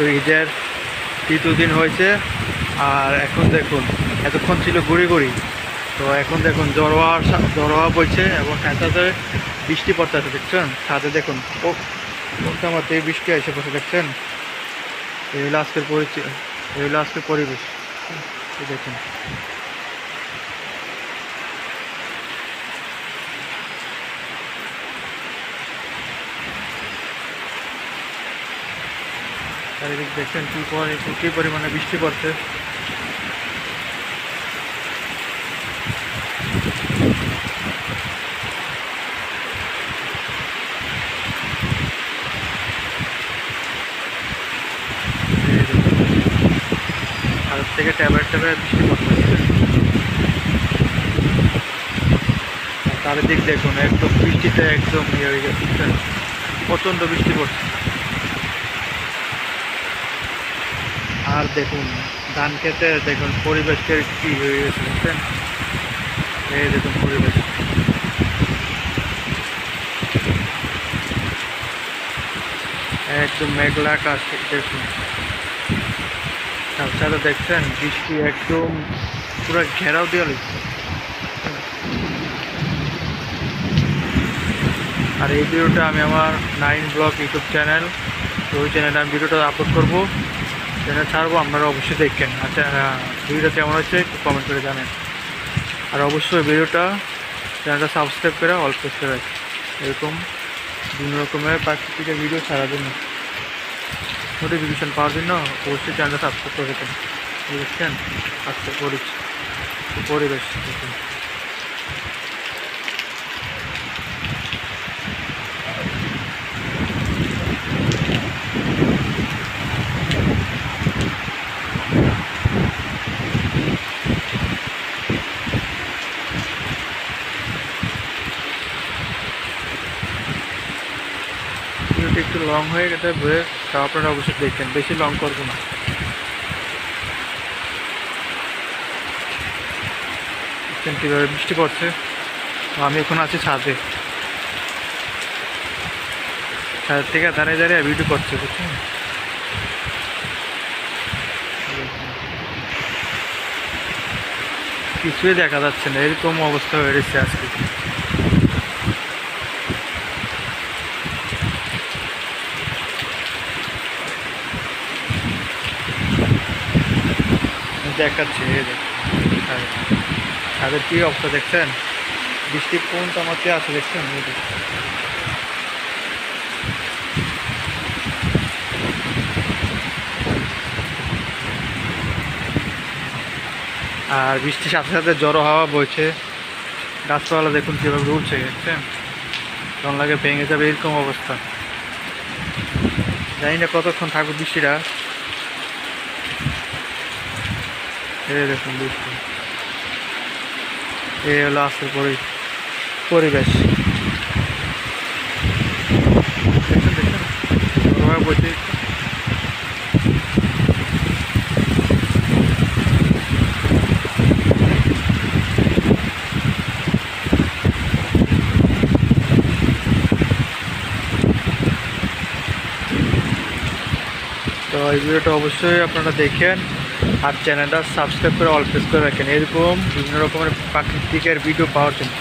তো ঈদের তৃতীয় দিন হয়েছে। আর এখন দেখুন এতক্ষণ ছিল গুড়ি গুড়ি, তো এখন দেখুন জড়োয়া বইছে এবং সাথে বৃষ্টি পড়তেছে। দেখছেন ছাদে দেখুন কোনটা মধ্যে বৃষ্টি এসে বসে, দেখছেন। এই হলো আজকের পরিচয়, এই হলো আজকের পরিবেশ। এই দেখুন চারিদিক দেখছেন কি পরিমাণে বৃষ্টি পড়ছে। আর থেকে ট্যাবলেট বৃষ্টি পড়তেছে। আর চারিদিক দেখুন একদম বৃষ্টিতে একদম ইয়ে হয়ে গেছে, বুঝছেন? প্রচণ্ড বৃষ্টি পড়ছে। আর দেখুন ধান খেতে দেখুন পরিবেশকে কি হয়ে গেছে, বুঝছেন? এই দেখুন পরিবেশ একদম মেঘলা আকাশ। দেখুন তার সাথে দেখছেন বৃষ্টি একদম পুরো ঘেরাও দিয়ে লিখছে। আর এই ভিডিওটা আমি আমার 9 ব্লগ ইউটিউব চ্যানেল, তো ওই চ্যানেলে আমি ভিডিওটা আপলোড করবো, চ্যানেল ছাড়বো, আপনারা অবশ্যই দেখবেন। আচ্ছা ভিডিওটা কেমন হচ্ছে একটু কমেন্ট করে জানেন। আর অবশ্যই ভিডিওটা চ্যানেলটা সাবস্ক্রাইব করে অল প্রেস করে রাখেন, এরকম বিভিন্ন রকমের প্রাকৃতিক ভিডিও ছাড়ার জন্য, নোটিফিকেশন পাওয়ার জন্য অবশ্যই চ্যানেলটা সাবস্ক্রাইব করে রাখেন। বুঝছেন আজকে পরিবেশ দেখুন। ভিডিওটা একটু লং হয়ে গেছে বলে, তা আপনারা অবশ্যই দেখবেন, বেশি লং করবো না। দেখছেন কীভাবে বৃষ্টি পড়ছে। আমি এখন আছি ছাদে, ছাদের থেকে দাঁড়িয়ে দাঁড়িয়ে ভিডিও করছে, বুঝছেন? কিছুই দেখা যাচ্ছে না, এরকম অবস্থা হয়ে গেছে আজকে। দেখাচ্ছি ছাদের কি অবস্থা দেখছেন, বৃষ্টি কোন তামাতে আছে দেখছেন। আর বৃষ্টির সাথে সাথে জড়ো হাওয়া বইছে, গাছপালা দেখুন কীভাবে উঠছে, দেখছেন। তখন লাগে ভেঙে যাবে এরকম অবস্থা। জানি না কতক্ষণ থাকবে বৃষ্টিটা। এই দেখুন বৃষ্টি, এই হলো আজকের পরিবেশ। দেখছেন দেখছেন বইছে। তো এই ভিডিওটা অবশ্যই আপনারা দেখেন, আর চ্যানেলটা সাবস্ক্রাইব করে অল প্রেস করে রাখেন, এরকম বিভিন্ন রকমের প্রাকৃতিকের ভিডিও পাওয়ার জন্য।